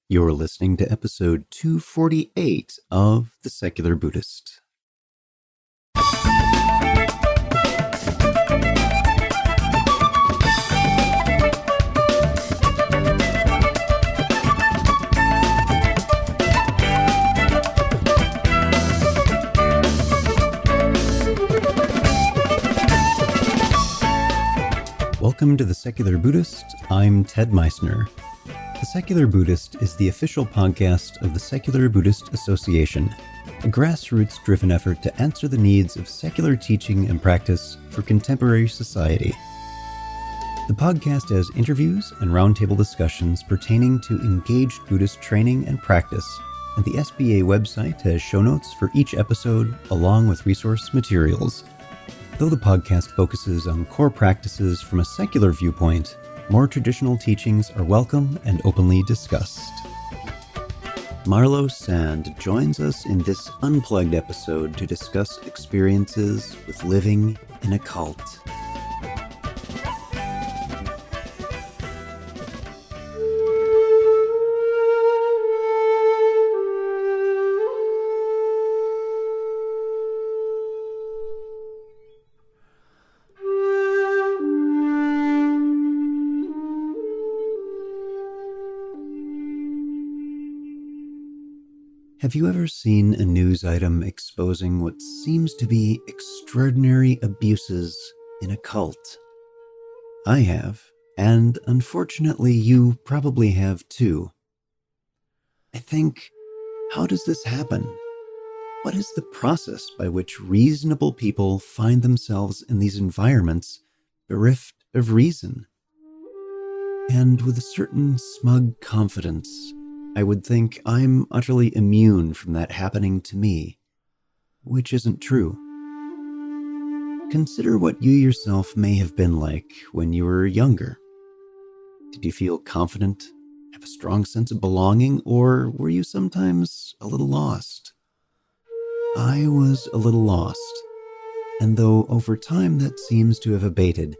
You're listening to episode 248 of The Secular Buddhist. Welcome to The Secular Buddhist. I'm Ted Meissner. The Secular Buddhist is the official podcast of the Secular Buddhist Association, a grassroots-driven effort to answer the needs of secular teaching and practice for contemporary society. The podcast has interviews and roundtable discussions pertaining to engaged Buddhist training and practice, and the SBA website has show notes for each episode along with resource materials. Though the podcast focuses on core practices from a secular viewpoint, more traditional teachings are welcome and openly discussed. Marlowe Sand joins us in this Unplugged episode to discuss experiences with living in a cult. Have you ever seen a news item exposing what seems to be extraordinary abuses in a cult? I have, and unfortunately you probably have too. I think, how does this happen? What is the process by which reasonable people find themselves in these environments bereft of reason? And with a certain smug confidence, I would think I'm utterly immune from that happening to me, which isn't true. Consider what you yourself may have been like when you were younger. Did you feel confident, have a strong sense of belonging, or were you sometimes a little lost? I was a little lost, and though over time that seems to have abated,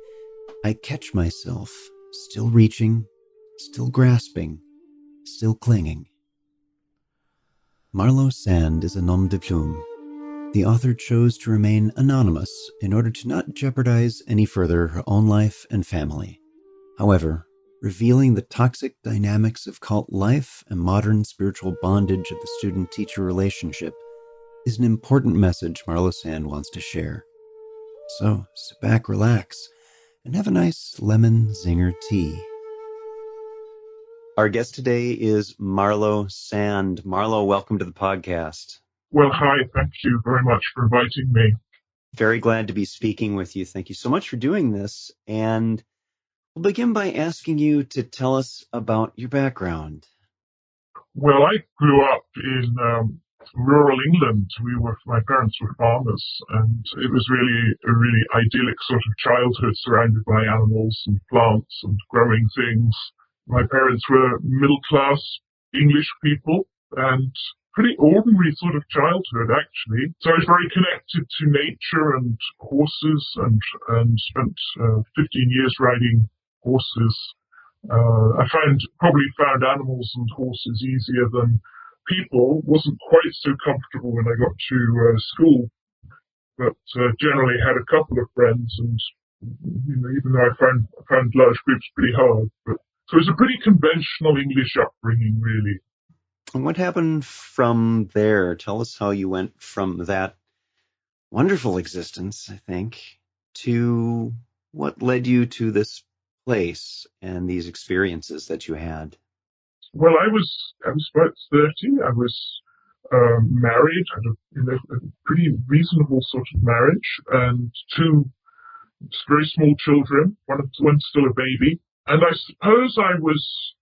I catch myself still reaching, still grasping, still clinging. Marlowe Sand is a nom de plume. The author chose to remain anonymous in order to not jeopardize any further her own life and family. However, revealing the toxic dynamics of cult life and modern spiritual bondage of the student-teacher relationship is an important message Marlowe Sand wants to share. So, sit back, relax, and have a nice lemon zinger tea. Our guest today is Marlowe Sand. Marlowe, welcome to the podcast. Well, hi. Thank you very much for inviting me. Very glad to be speaking with you. Thank you so much for doing this. And we'll begin by asking you to tell us about your background. Well, I grew up in rural England. My parents were farmers, and it was really a really idyllic sort of childhood surrounded by animals and plants and growing things. My parents were middle-class English people and pretty ordinary sort of childhood, actually. So I was very connected to nature and horses and spent 15 years riding horses. I probably found animals and horses easier than people. Wasn't quite so comfortable when I got to school, but generally had a couple of friends, and even though I found large groups pretty hard. So it's a pretty conventional English upbringing, really. And what happened from there? Tell us how you went from that wonderful existence, I think, to what led you to this place and these experiences that you had. Well, I was about 30. I was married, had a pretty reasonable sort of marriage, and two very small children. One's still a baby. And I suppose I was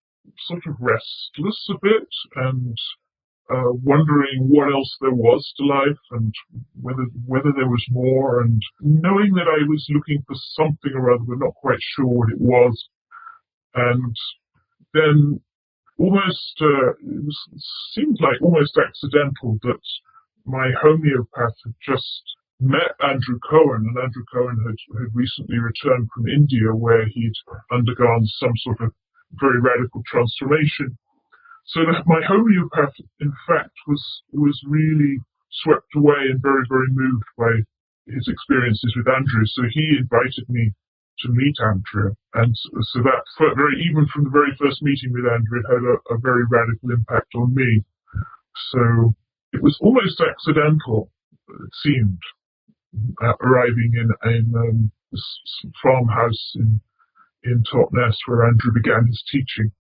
sort of restless a bit and wondering what else there was to life and whether there was more, and knowing that I was looking for something or other but not quite sure what it was. And then it seemed like almost accidental that my homeopath had just met Andrew Cohen, and Andrew Cohen had recently returned from India, where he'd undergone some sort of very radical transformation. So that my homeopath, in fact, was really swept away and very, very moved by his experiences with Andrew. So he invited me to meet Andrew, and so that even from the very first meeting with Andrew, it had a very radical impact on me. So it was almost accidental, it seemed, arriving in this farmhouse in Totnes where Andrew began his teaching.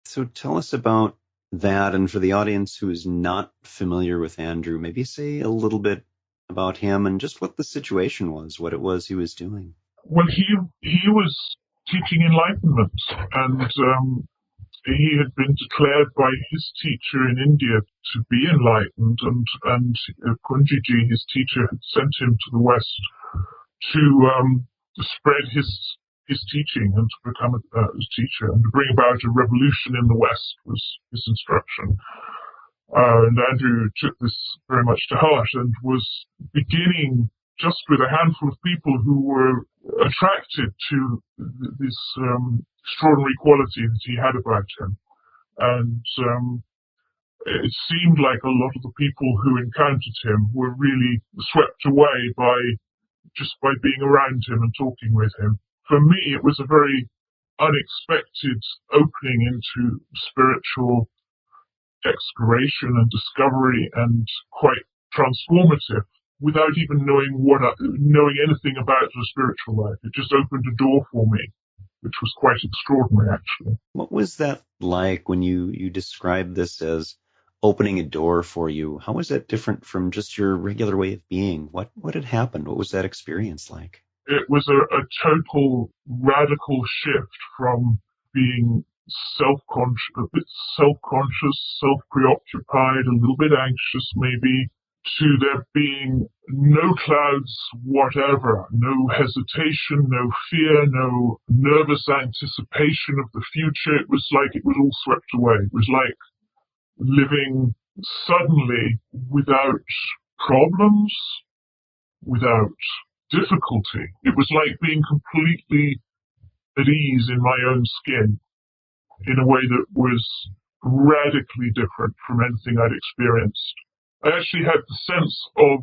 So tell us about that, and for the audience who is not familiar with Andrew, maybe say a little bit about him and just what the situation was, what it was he was doing. Well, he was teaching enlightenment, and he had been declared by his teacher in India to be enlightened, and Kunjiji, his teacher, had sent him to the West to spread his teaching and to become a teacher and to bring about a revolution in the West was his instruction. And Andrew took this very much to heart and was beginning just with a handful of people who were attracted to this extraordinary quality that he had about him. And it seemed like a lot of the people who encountered him were really swept away by being around him and talking with him. For me, it was a very unexpected opening into spiritual exploration and discovery, and quite transformative, without even knowing anything about the spiritual life. It just opened a door for me, which was quite extraordinary, actually. What was that like when you described this as opening a door for you? How was that different from just your regular way of being? What had happened? What was that experience like? It was a total radical shift from being a bit self-conscious, self-preoccupied, a little bit anxious maybe, to there being no clouds whatever, no hesitation, no fear, no nervous anticipation of the future. It was like it was all swept away. It was like living suddenly without problems, without difficulty. It was like being completely at ease in my own skin in a way that was radically different from anything I'd experienced. I actually had the sense of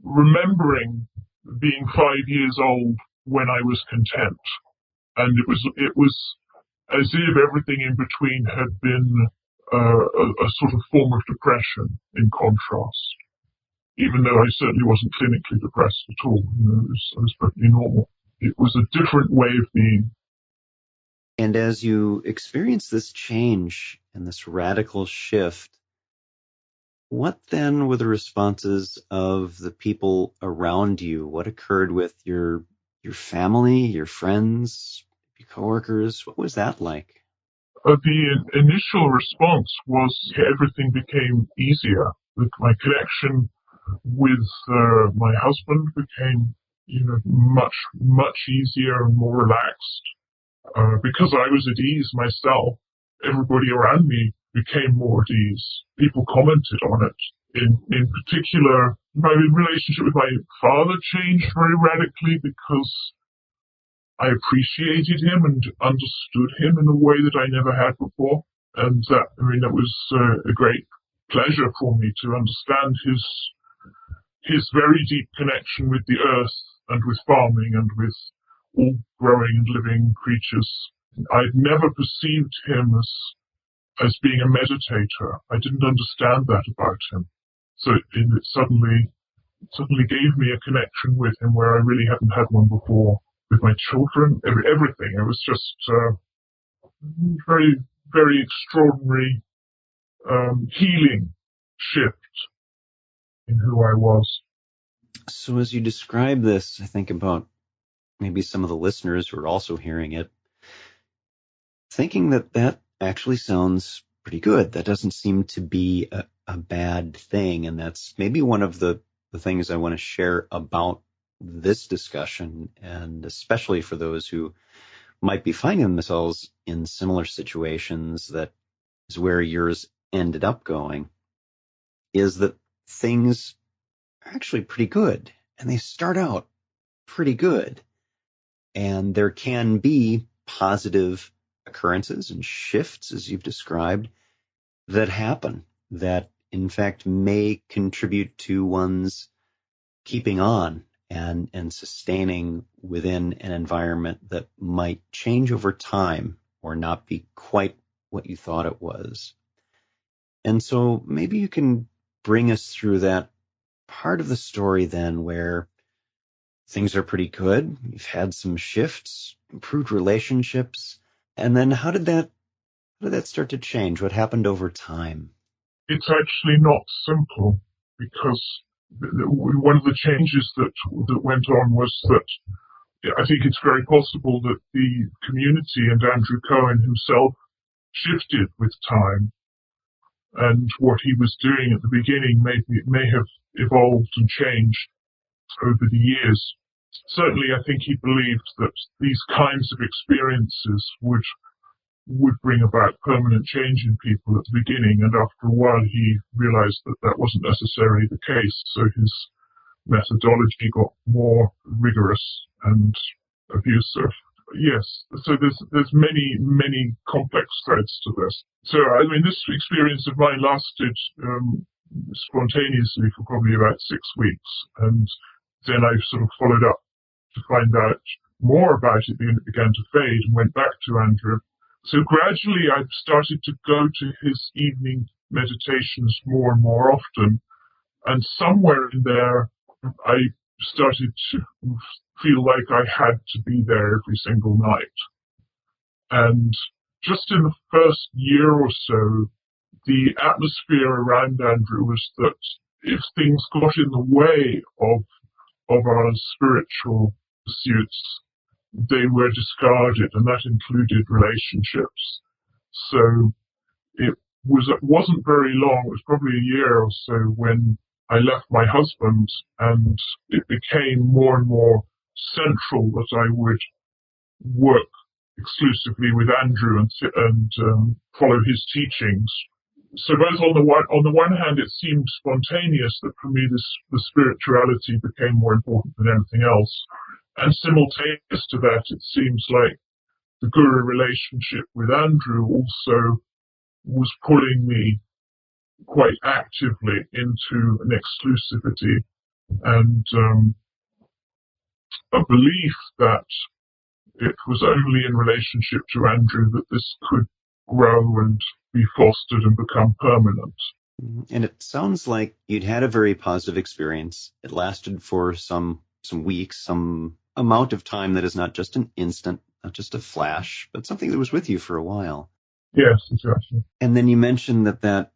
remembering being 5 years old when I was content. And it was as if everything in between had been a sort of form of depression in contrast. Even though I certainly wasn't clinically depressed at all. I was perfectly normal. It was a different way of being. And as you experienced this change and this radical shift, what then were the responses of the people around you? What occurred with your family, your friends, your coworkers? What was that like? The initial response was everything became easier. My connection with my husband became, much easier and more relaxed. Because I was at ease myself, everybody around me became more at ease. People commented on it. In particular, my relationship with my father changed very radically because I appreciated him and understood him in a way that I never had before. And that was a great pleasure for me to understand his very deep connection with the earth and with farming and with all growing and living creatures. I'd never perceived him as being a meditator. I didn't understand that about him. So it suddenly gave me a connection with him where I really hadn't had one before. With my children, everything. It was just very, very extraordinary healing shift in who I was. So as you describe this, I think about maybe some of the listeners who are also hearing it, thinking that actually sounds pretty good. That doesn't seem to be a bad thing. And that's maybe one of the things I want to share about this discussion, and especially for those who might be finding themselves in similar situations, that is where yours ended up going, is that things are actually pretty good, and they start out pretty good. And there can be positive occurrences and shifts, as you've described, that happen that, in fact, may contribute to one's keeping on and sustaining within an environment that might change over time or not be quite what you thought it was. And so maybe you can bring us through that part of the story then where things are pretty good. You've had some shifts, improved relationships. And then how did that start to change? What happened over time? It's actually not simple, because one of the changes that went on was that I think it's very possible that the community and Andrew Cohen himself shifted with time, and what he was doing at the beginning may have evolved and changed over the years. Certainly, I think he believed that these kinds of experiences would bring about permanent change in people at the beginning, and after a while he realized that that wasn't necessarily the case, so his methodology got more rigorous and abusive. Yes, so there's many complex threads to this. So I mean, this experience of mine lasted spontaneously for probably about 6 weeks, and then I sort of followed up to find out more about it, and it began to fade, and went back to Andrew. So gradually I started to go to his evening meditations more and more often, and somewhere in there I started to feel like I had to be there every single night. And just in the first year or so, the atmosphere around Andrew was that if things got in the way of our spiritual pursuits, they were discarded, and that included relationships. So it wasn't very long, it was probably a year or so, when I left my husband, and it became more and more central that I would work exclusively with Andrew and follow his teachings. So both on the one hand, it seemed spontaneous that for me the spirituality became more important than anything else, and simultaneous to that, it seems like the guru relationship with Andrew also was pulling me quite actively into an exclusivity and a belief that it was only in relationship to Andrew that this could grow and be fostered and become permanent. And it sounds like you'd had a very positive experience. It lasted for some weeks, some amount of time that is not just an instant, not just a flash, but something that was with you for a while. Yes, exactly. And then you mentioned that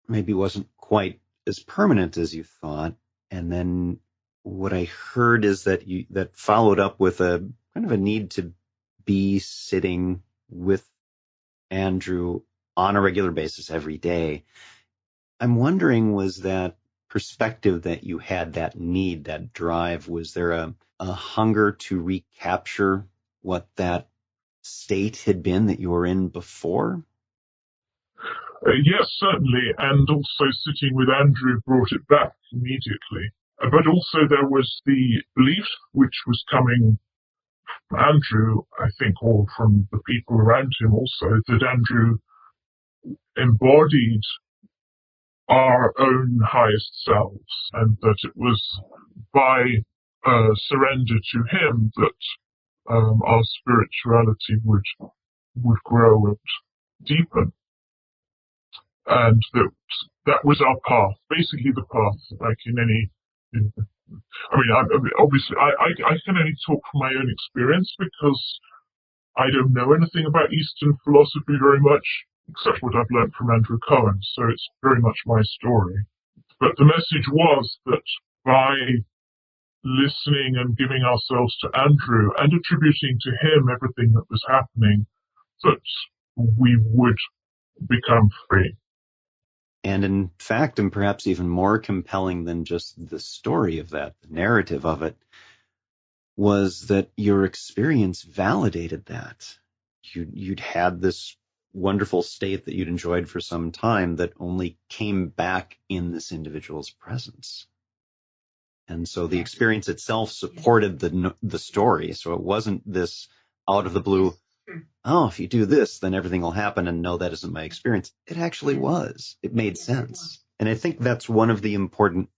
maybe wasn't quite as permanent as you thought. And then what I heard is that that followed up with a kind of a need to be sitting with Andrew on a regular basis every day. I'm wondering, was that perspective that you had, that need, that drive, was there a hunger to recapture what that state had been that you were in before? Yes, certainly, and also sitting with Andrew brought it back immediately. But also there was the belief which was coming from Andrew, I think, or from the people around him also, that Andrew embodied our own highest selves, and that it was by surrender to him that our spirituality would grow and deepen. And that was our path, basically the path, like in any. Obviously, I can only talk from my own experience, because I don't know anything about Eastern philosophy very much, except what I've learned from Andrew Cohen, so it's very much my story. But the message was that by listening and giving ourselves to Andrew and attributing to him everything that was happening, that we would become free. And in fact, and perhaps even more compelling than just the story of that, the narrative of it, was that your experience validated that. You'd had this wonderful state that you'd enjoyed for some time that only came back in this individual's presence. And so the experience itself supported the story. So it wasn't this out of the blue, oh, if you do this, then everything will happen, and no, that isn't my experience. It actually was. It made sense. And I think that's one of the important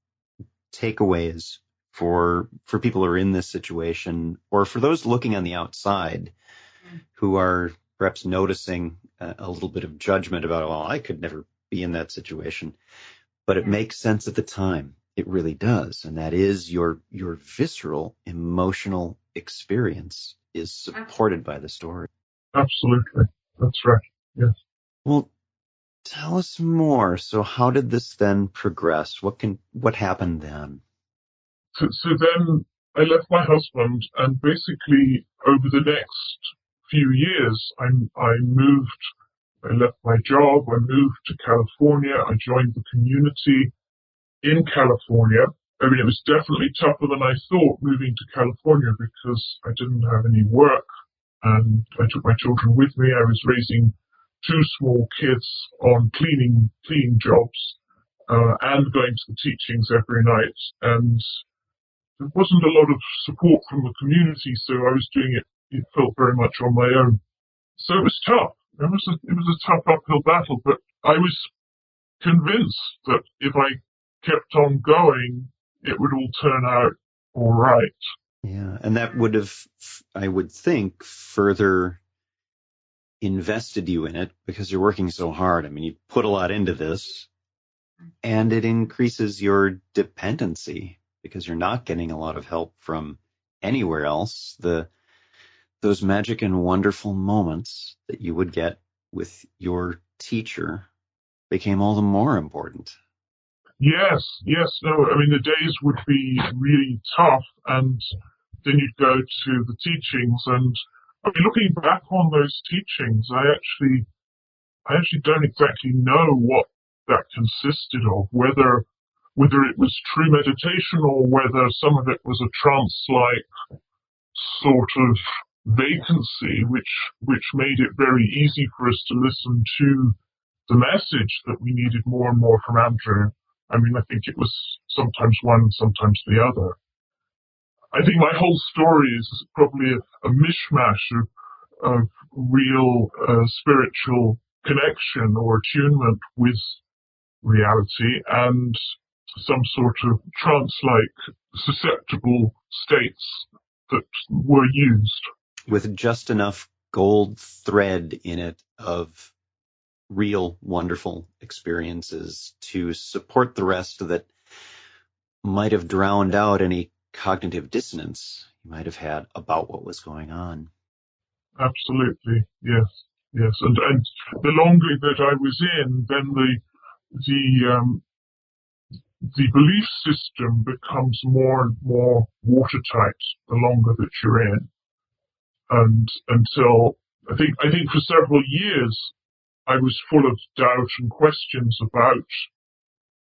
takeaways for people who are in this situation, or for those looking on the outside who are perhaps noticing a little bit of judgment about, well, I could never be in that situation. But it makes sense at the time. It really does. And that is your visceral emotional experience is supported by the story. Absolutely. That's right. Yes. Well, tell us more. So how did this then progress? What happened then? So then I left my husband, and basically over the next few years, I moved. I left my job. I moved to California. I joined the community in California. I mean, it was definitely tougher than I thought moving to California because I didn't have any work, and I took my children with me. I was raising two small kids on cleaning jobs, and going to the teachings every night. And there wasn't a lot of support from the community, so I was doing it felt very much on my own. So it was tough. It was a tough uphill battle, but I was convinced that if I kept on going, it would all turn out all right. Yeah, and that would have, I would think, further invested you in it because you're working so hard. I mean, you put a lot into this, and it increases your dependency because you're not getting a lot of help from anywhere else. Those magic and wonderful moments that you would get with your teacher became all the more important. Yes. No, I mean, the days would be really tough, and then you'd go to the teachings, and I mean, looking back on those teachings, I actually don't exactly know what that consisted of, whether it was true meditation or whether some of it was a trance-like sort of vacancy, which made it very easy for us to listen to the message that we needed more and more from Andrew. I mean, I think it was sometimes one, sometimes the other. I think my whole story is probably a mishmash of real spiritual connection or attunement with reality and some sort of trance-like susceptible states that were used. With just enough gold thread in it of real wonderful experiences to support the rest that might have drowned out any cognitive dissonance you might have had about what was going on. Absolutely, yes. And the longer that I was in, then the belief system becomes more and more watertight the longer that you're in. And until I think for several years I was full of doubt and questions about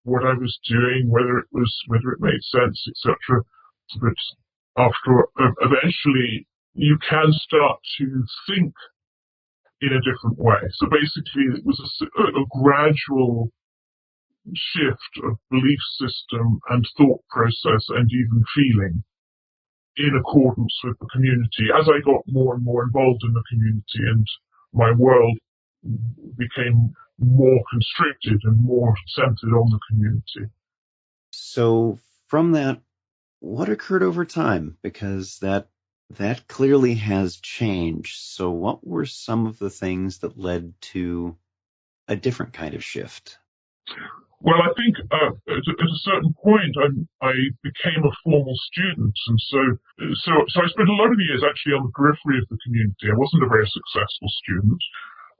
what I was doing, whether it made sense, etc. But eventually you can start to think in a different way. So basically it was a gradual shift of belief system and thought process and even feeling in accordance with the community. As I got more and more involved in the community, and my world became more constricted and more centered on the community. So from that, what occurred over time? Because that clearly has changed. So what were some of the things that led to a different kind of shift? Well, I think at a certain point I became a formal student, and so I spent a lot of years actually on the periphery of the community. I wasn't a very successful student,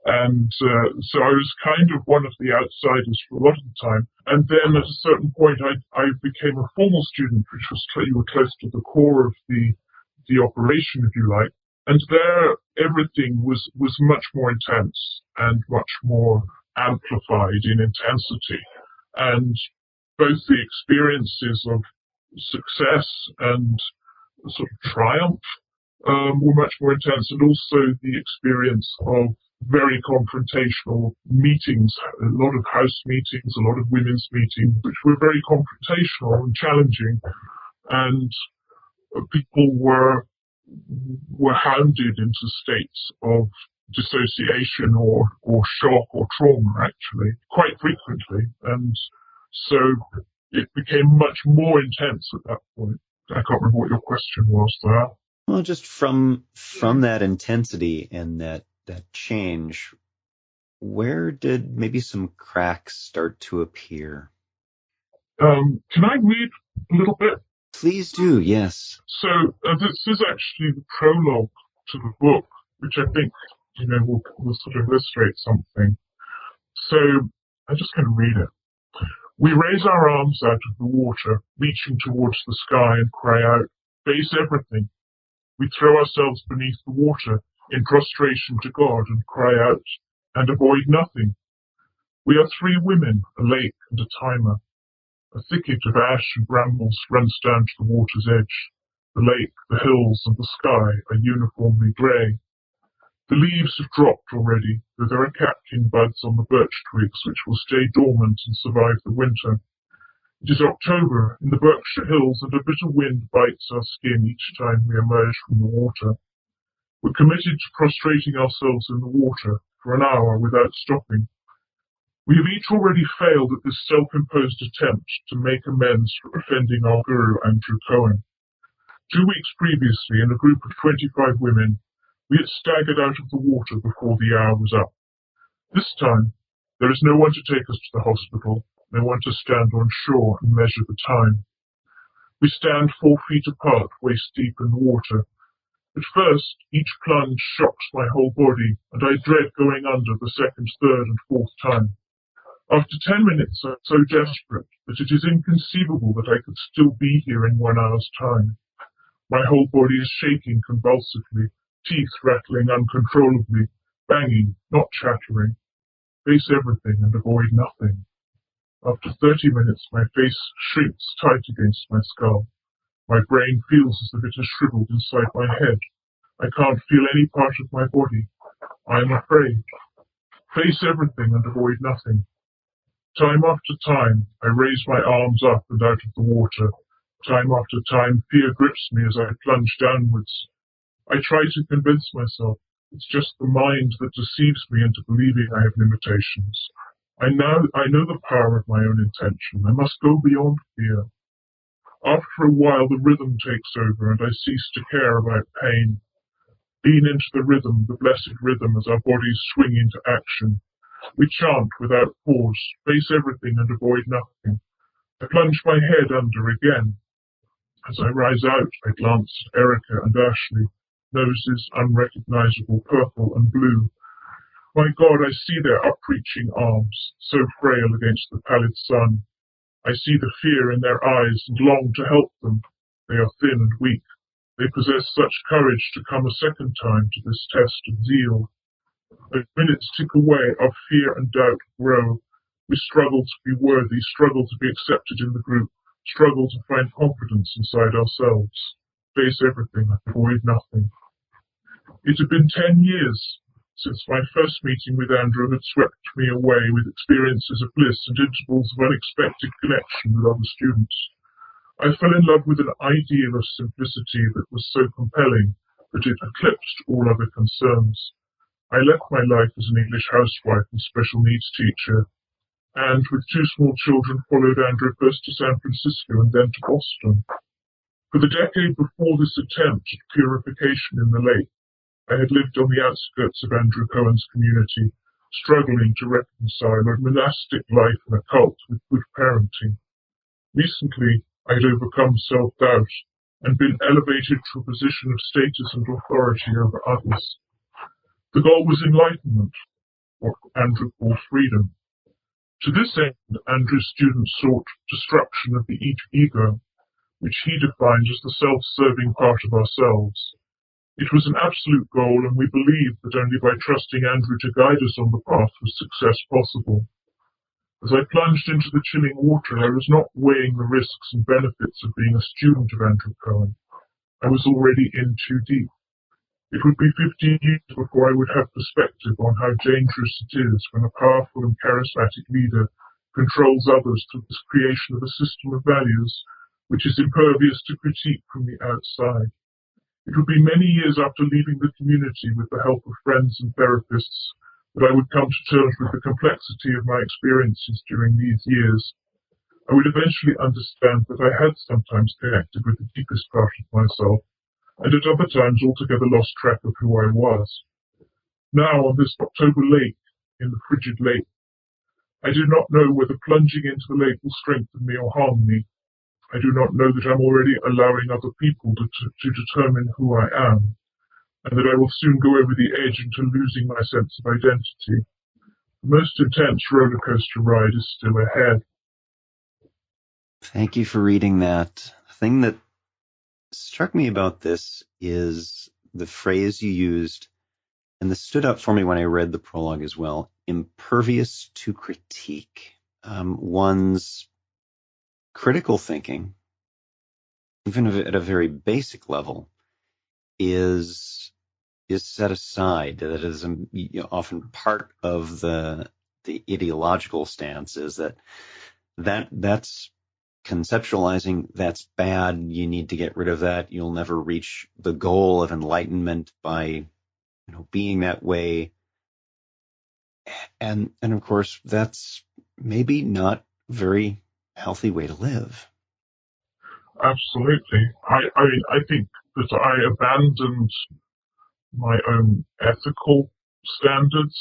and so I was kind of one of the outsiders for a lot of the time. And then at a certain point I became a formal student, which was you were close to the core of the operation, if you like. And there everything was much more intense and much more amplified in intensity. And both the experiences of success and sort of triumph were much more intense, and also the experience of very confrontational meetings, a lot of house meetings, a lot of women's meetings, which were very confrontational and challenging. And people were were hounded into states of dissociation or shock or trauma, actually, quite frequently. And so it became much more intense at that point. I can't remember what your question was there. Well, just from that intensity and that change, where did maybe some cracks start to appear? Can I read a little bit? Please do, yes. So this is actually the prologue to the book, which I think, will sort of illustrate something. So I'm just going to read it. We raise our arms out of the water, reaching towards the sky, and cry out, "Face everything." We throw ourselves beneath the water in prostration to God and cry out, and avoid nothing. We are three women, a lake and a timer. A thicket of ash and brambles runs down to the water's edge. The lake, the hills, and the sky are uniformly grey. The leaves have dropped already, though there are catkin buds on the birch twigs which will stay dormant and survive the winter. It is October in the Berkshire Hills, and a bitter wind bites our skin each time we emerge from the water. We're committed to prostrating ourselves in the water for an hour without stopping. We have each already failed at this self-imposed attempt to make amends for offending our guru, Andrew Cohen. 2 weeks previously, in a group of 25 women, we had staggered out of the water before the hour was up. This time, there is no one to take us to the hospital, no one to stand on shore and measure the time. We stand 4 feet apart, waist deep in the water. At first, each plunge shocks my whole body, and I dread going under the second, third, and fourth time. After 10 minutes, I'm so desperate that it is inconceivable that I could still be here in 1 hour's time. My whole body is shaking convulsively, teeth rattling uncontrollably, banging, not chattering. Face everything and avoid nothing. After 30 minutes, my face shrinks tight against my skull. My brain feels as if it has shriveled inside my head. I can't feel any part of my body. I am afraid. Face everything and avoid nothing. Time after time, I raise my arms up and out of the water. Time after time, fear grips me as I plunge downwards. I try to convince myself it's just the mind that deceives me into believing I have limitations. I know the power of my own intention. I must go beyond fear. After a while, the rhythm takes over, and I cease to care about pain. Lean into the rhythm, the blessed rhythm, as our bodies swing into action. We chant without pause, face everything and avoid nothing. I plunge my head under again. As I rise out, I glance at Erica and Ashley, noses unrecognizable purple and blue. My God, I see their upreaching arms, so frail against the pallid sun. I see the fear in their eyes and long to help them. They are thin and weak. They possess such courage to come a second time to this test of zeal. As minutes tick away, our fear and doubt grow. We struggle to be worthy, struggle to be accepted in the group, struggle to find confidence inside ourselves. Face everything, avoid nothing. It had been 10 years since my first meeting with Andrew had swept me away with experiences of bliss and intervals of unexpected connection with other students. I fell in love with an ideal of simplicity that was so compelling that it eclipsed all other concerns. I left my life as an English housewife and special needs teacher, and with 2 small children followed Andrew first to San Francisco and then to Boston. For the decade before this attempt at purification in the lake, I had lived on the outskirts of Andrew Cohen's community, struggling to reconcile a monastic life and a cult with good parenting. Recently, I had overcome self-doubt and been elevated to a position of status and authority over others. The goal was enlightenment, what Andrew called freedom. To this end, Andrew's students sought destruction of the ego, which he defined as the self-serving part of ourselves. It was an absolute goal, and we believed that only by trusting Andrew to guide us on the path was success possible. As I plunged into the chilling water, I was not weighing the risks and benefits of being a student of Andrew Cohen. I was already in too deep. It would be 15 years before I would have perspective on how dangerous it is when a powerful and charismatic leader controls others through the creation of a system of values which is impervious to critique from the outside. It would be many years after leaving the community with the help of friends and therapists that I would come to terms with the complexity of my experiences during these years. I would eventually understand that I had sometimes connected with the deepest part of myself, and at other times altogether lost track of who I was. Now, on this October lake, in the frigid lake, I do not know whether plunging into the lake will strengthen me or harm me. I do not know that I'm already allowing other people to determine who I am, and that I will soon go over the edge into losing my sense of identity. The most intense roller coaster ride is still ahead. Thank you for reading that. The thing that struck me about this is the phrase you used, and this stood out for me when I read the prologue as well, impervious to critique. One's critical thinking, even at a very basic level, is set aside. That is often part of the ideological stance, is that's conceptualizing, that's bad, you need to get rid of that, you'll never reach the goal of enlightenment by being that way. And of course, that's maybe not a very healthy way to live. Absolutely. I think that I abandoned my own ethical standards,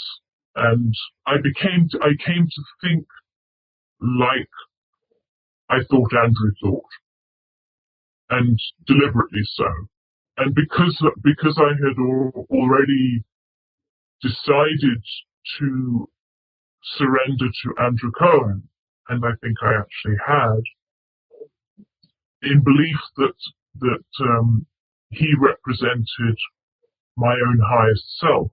and I came to think like I thought Andrew thought, and deliberately so. And because I had already decided to surrender to Andrew Cohen, and I think I actually had, in belief that he represented my own highest self,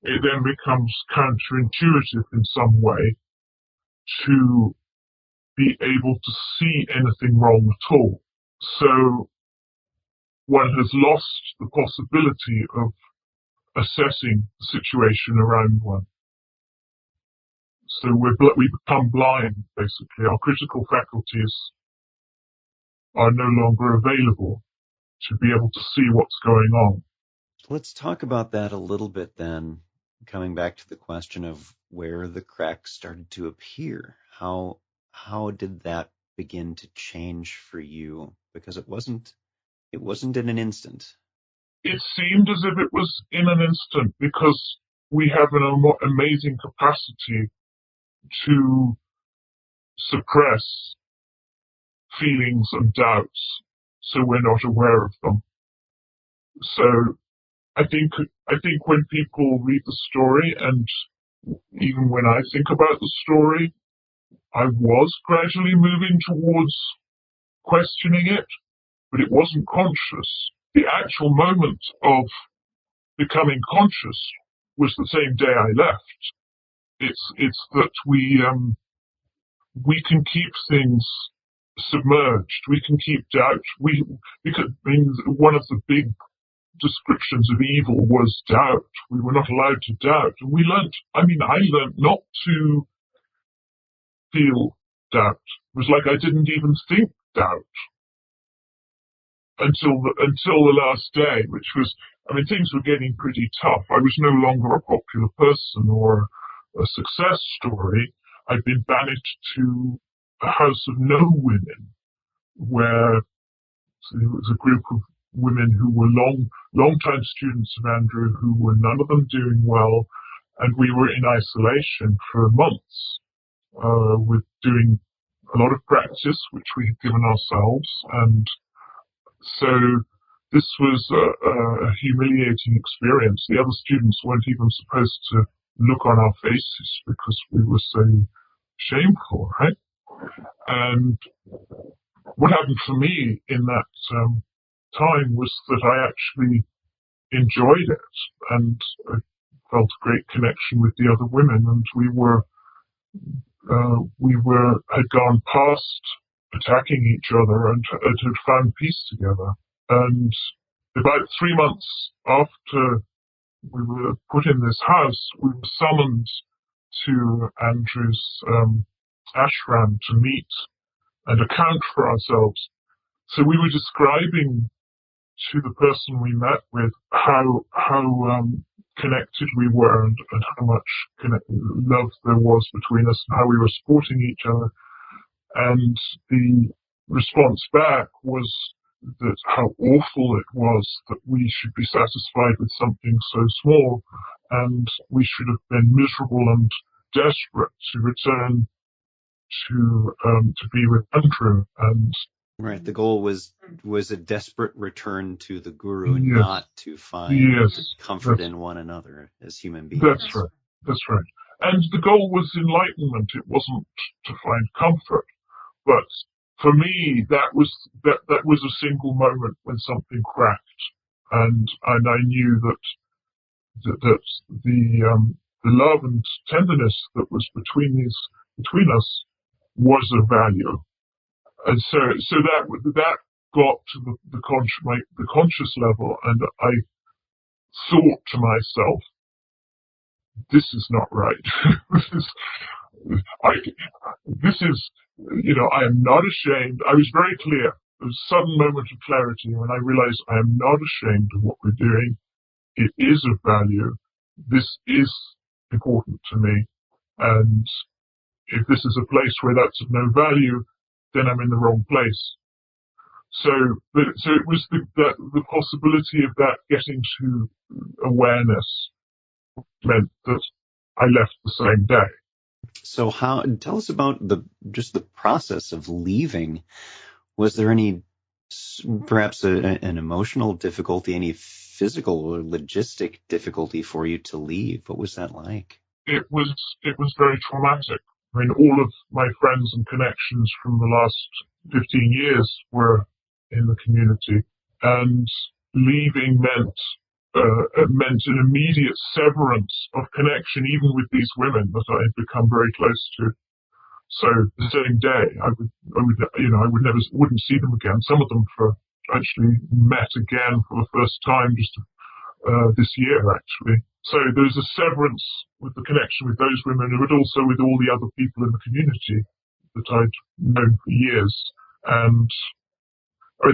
it then becomes counterintuitive in some way to be able to see anything wrong at all. So one has lost the possibility of assessing the situation around one. So we become blind, basically. Our critical faculties are no longer available to be able to see what's going on. Let's talk about that a little bit then, coming back to the question of where the cracks started to appear. How did that begin to change for you? Because it wasn't in an instant. It seemed as if it was in an instant, because we have an amazing capacity to suppress feelings and doubts, so we're not aware of them. So I think when people read the story, and even when I think about the story, I was gradually moving towards questioning it, but it wasn't conscious. The actual moment of becoming conscious was the same day I left. It's that we can keep things submerged. We can keep doubt. One of the big descriptions of evil was doubt. We were not allowed to doubt, and I learned not to feel doubt. It was like I didn't even think doubt until the last day, which was, things were getting pretty tough. I was no longer a popular person or a success story. I'd been banished to a house of no women, where there was a group of women who were long-time students of Andrew, who were none of them doing well, and we were in isolation for months, with doing a lot of practice, which we had given ourselves, and so this was a humiliating experience. The other students weren't even supposed to look on our faces because we were so shameful, right? And what happened for me in that time was that I actually enjoyed it, and I felt a great connection with the other women, and we had gone past attacking each other and had found peace together. And about 3 months after we were put in this house, we were summoned to Andrew's ashram to meet and account for ourselves. So we were describing to the person we met with how connected we were, and how much love there was between us, and how we were supporting each other. And the response back was that how awful it was that we should be satisfied with something so small, and we should have been miserable and desperate to return to be with Andrew. And right, the goal was a desperate return to the Guru, yes, not to find comfort in one another as human beings. That's right. That's right. And the goal was enlightenment. It wasn't to find comfort. But for me, that was a single moment when something cracked, and I knew that the love and tenderness that was between us was of value, and so that got to the conscious level, and I thought to myself, this is not right. I am not ashamed. I was very clear. There was a sudden moment of clarity when I realized I am not ashamed of what we're doing. It is of value. This is important to me. And if this is a place where that's of no value, then I'm in the wrong place. So it was the possibility of that getting to awareness meant that I left the same day. So tell us about just the process of leaving. Was there any, perhaps an emotional difficulty, any physical or logistic difficulty for you to leave? What was that like? It was very traumatic. I mean, all of my friends and connections from the last 15 years were in the community, and leaving meant an immediate severance of connection, even with these women that I had become very close to. So the same day, I wouldn't see them again. Some of them actually met again for the first time just this year, actually. So there was a severance with the connection with those women, but also with all the other people in the community that I'd known for years. And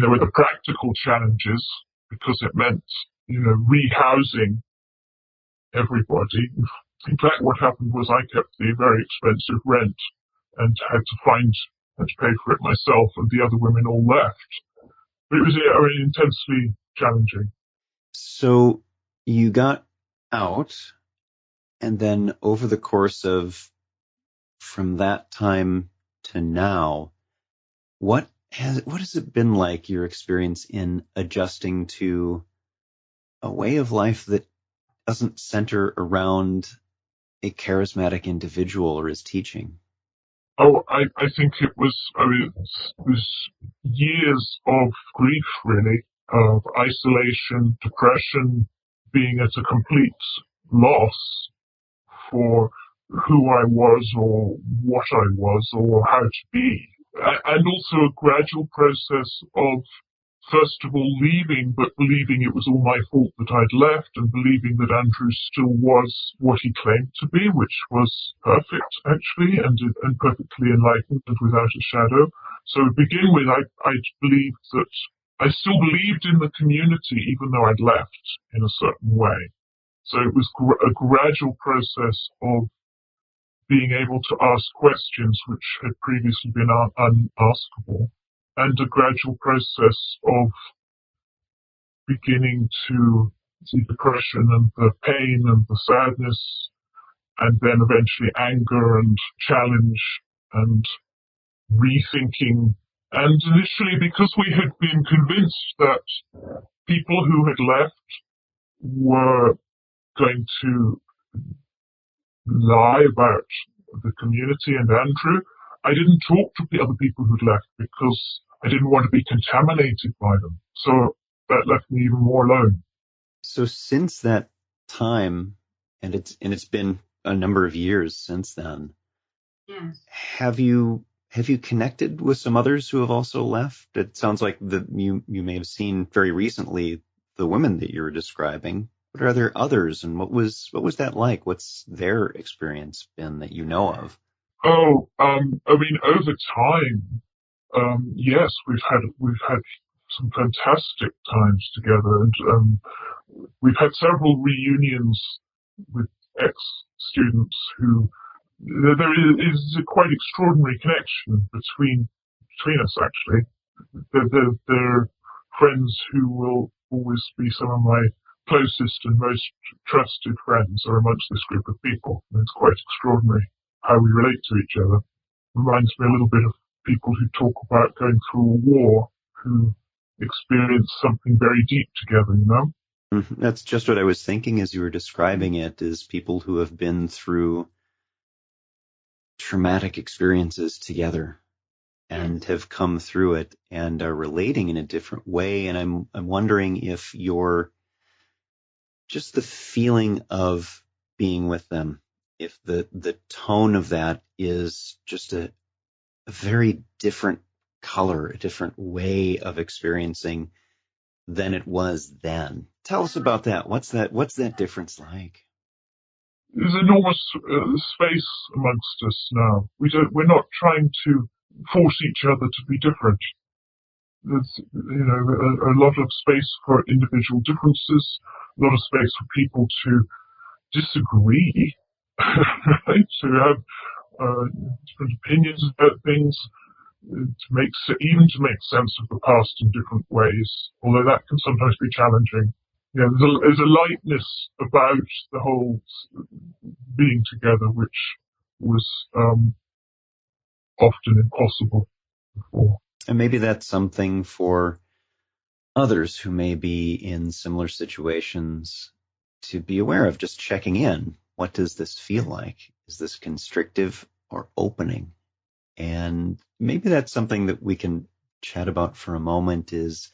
there were the practical challenges, because it meant rehousing everybody. In fact, what happened was I kept the very expensive rent and had to pay for it myself, and the other women all left. But it was intensely challenging. So you got out, and then over the course of from that time to now, what has it been like, your experience in adjusting to a way of life that doesn't center around a charismatic individual or his teaching? Oh, I think it was years of grief, really, of isolation, depression, being at a complete loss for who I was or what I was or how to be. And also a gradual process of, first of all, leaving, but believing it was all my fault that I'd left, and believing that Andrew still was what he claimed to be, which was perfect, actually, and perfectly enlightened and without a shadow. So to begin with, I believed that I still believed in the community, even though I'd left in a certain way. So it was a gradual process of being able to ask questions which had previously been unaskable, and a gradual process of beginning to see depression and the pain and the sadness, and then eventually anger and challenge and rethinking. And initially, because we had been convinced that people who had left were going to lie about the community and Andrew, I didn't talk to the other people who'd left because I didn't want to be contaminated by them. So that left me even more alone. So since that time, and it's been a number of years since then, yes, have you connected with some others who have also left? It sounds like you may have seen very recently the women that you were describing. But are there others, and what was that like? What's their experience been that you know of? Oh, over time, yes, we've had some fantastic times together, and we've had several reunions with ex-students who there is a quite extraordinary connection between us. Actually, they're friends who will always be some of my closest and most trusted friends are amongst this group of people. And it's quite extraordinary how we relate to each other. Reminds me a little bit of people who talk about going through a war, who experience something very deep together, you know? That's just what I was thinking as you were describing it, is people who have been through traumatic experiences together and have come through it and are relating in a different way. And I'm wondering if you're just the feeling of being with them, if the tone of that is just a very different color, a different way of experiencing than it was then. Tell us about that. What's that difference like? There's enormous space amongst us now. We're not trying to force each other to be different. There's, a lot of space for individual differences, a lot of space for people to disagree, right? To have different opinions about things, to make sense of the past in different ways, although that can sometimes be challenging. There's a lightness about the whole being together which was often impossible before. And maybe that's something for others who may be in similar situations to be aware of, just checking in. What does this feel like? Is this constrictive or opening? And maybe that's something that we can chat about for a moment, is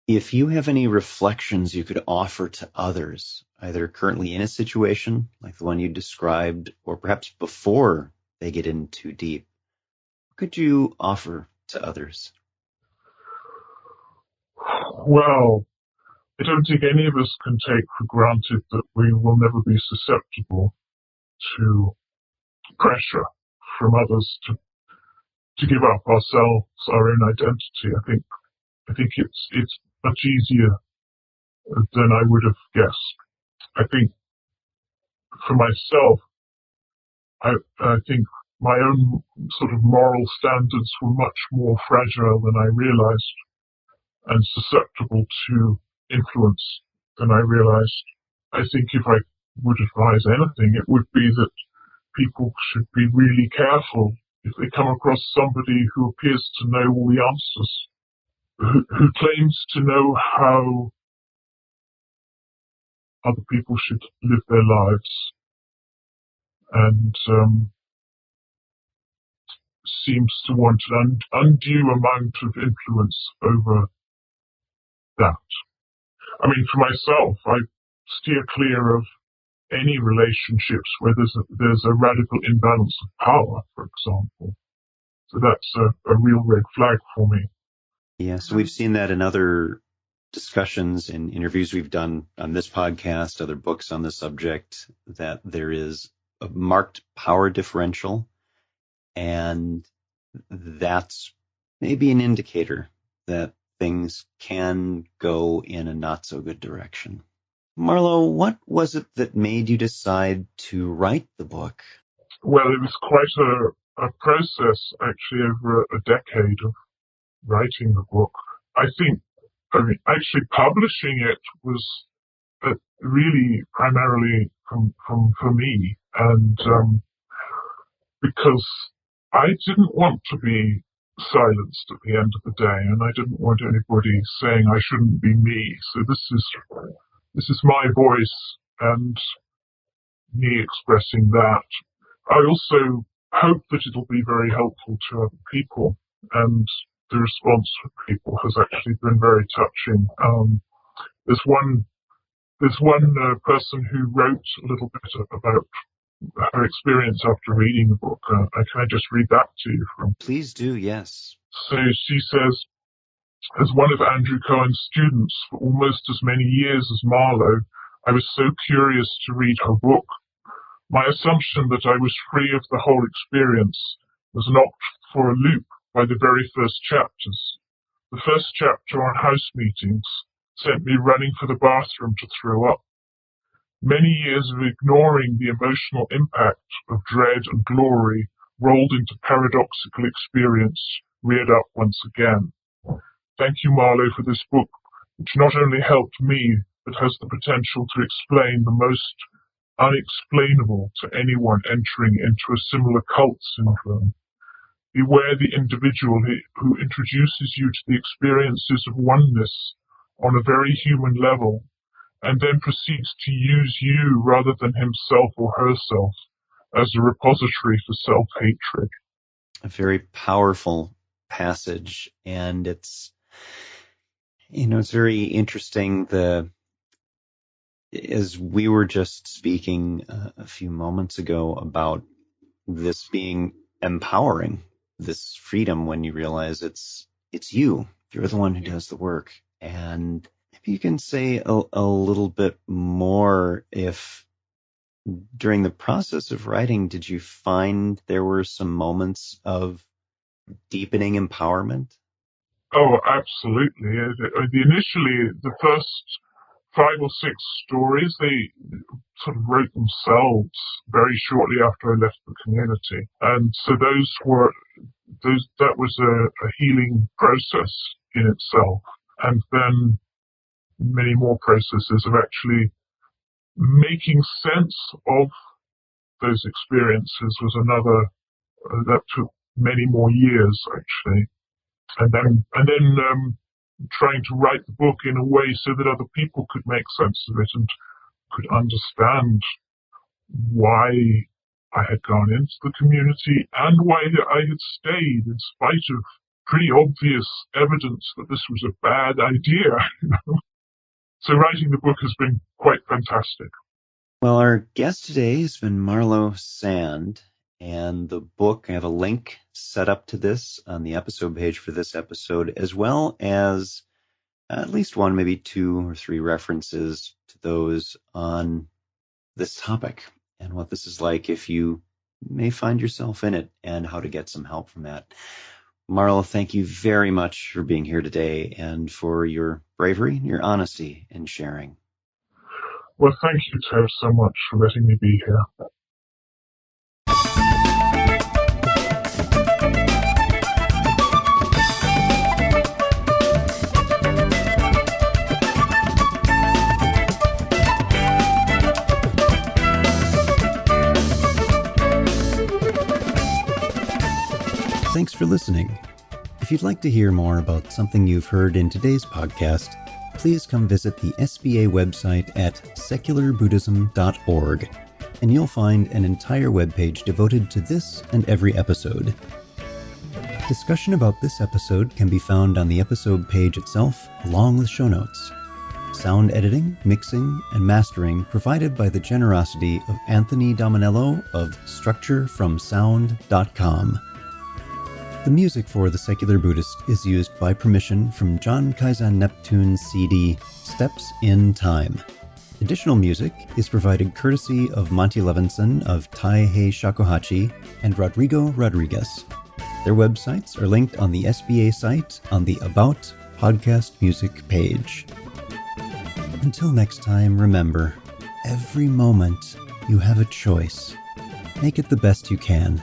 if you have any reflections you could offer to others, either currently in a situation like the one you described, or perhaps before they get in too deep, what could you offer to others? Well, I don't think any of us can take for granted that we will never be susceptible to pressure from others to give up ourselves, our own identity. I think it's much easier than I would have guessed. I think for myself, I think my own sort of moral standards were much more fragile than I realized, and susceptible to influence than I realized. I think if I would advise anything, it would be that people should be really careful if they come across somebody who appears to know all the answers, who claims to know how other people should live their lives, and seems to want an undue amount of influence over that. I mean, for myself, I steer clear of any relationships where there's a radical imbalance of power, for example. So that's a real red flag for me. Yeah, so we've seen that in other discussions and interviews we've done on this podcast, other books on the subject, that there is a marked power differential, and that's maybe an indicator that things can go in a not so good direction. Marlowe, what was it that made you decide to write the book? Well, it was quite a process, actually, over a decade of writing the book. Actually publishing it was really primarily for me, and because I didn't want to be silenced at the end of the day, and I didn't want anybody saying I shouldn't be me. So this is my voice and me expressing that. I also hope that it'll be very helpful to other people, and the response from people has actually been very touching. There's one person who wrote a little bit about her experience after reading the book. Can I just read that to you from? Please do, yes. So she says, as one of Andrew Cohen's students for almost as many years as Marlowe, I was so curious to read her book. My assumption that I was free of the whole experience was knocked for a loop by the very first chapters. The first chapter on house meetings sent me running for the bathroom to throw up. Many years of ignoring the emotional impact of dread and glory rolled into paradoxical experience reared up once again. Thank you, Marlowe, for this book, which not only helped me, but has the potential to explain the most unexplainable to anyone entering into a similar cult syndrome. Beware the individual who introduces you to the experiences of oneness on a very human level, and then proceeds to use you rather than himself or herself as a repository for self-hatred. A very powerful passage, and it's very interesting. As we were just speaking a few moments ago about this being empowering, this freedom, when you realize it's you're the one who does the work. And maybe you can say a little bit more, if during the process of writing, did you find there were some moments of deepening empowerment? Oh, absolutely. Initially, the first 5 or 6 stories, they sort of wrote themselves very shortly after I left the community. And so that was a healing process in itself. And then many more processes of actually making sense of those experiences was another, that took many more years actually. And then trying to write the book in a way so that other people could make sense of it and could understand why I had gone into the community and why I had stayed in spite of pretty obvious evidence that this was a bad idea. So writing the book has been quite fantastic. Well, our guest today has been Marlowe Sand, and the book, I have a link set up to this on the episode page for this episode, as well as at least 1, maybe 2 or 3 references to those on this topic and what this is like if you may find yourself in it and how to get some help from that. Marlowe, thank you very much for being here today and for your bravery, your honesty in sharing. Well, thank you, Ted, so much for letting me be here. Thanks for listening. If you'd like to hear more about something you've heard in today's podcast, please come visit the SBA website at secularbuddhism.org, and you'll find an entire webpage devoted to this and every episode. Discussion about this episode can be found on the episode page itself, along with show notes. Sound editing, mixing, and mastering provided by the generosity of Anthony Dominello of StructureFromSound.com. The music for The Secular Buddhist is used by permission from John Kaizen Neptune's CD, Steps in Time. Additional music is provided courtesy of Monty Levinson of Taihei Shakuhachi and Rodrigo Rodriguez. Their websites are linked on the SBA site on the About Podcast Music page. Until next time, remember, every moment you have a choice. Make it the best you can.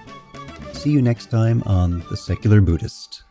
See you next time on The Secular Buddhist.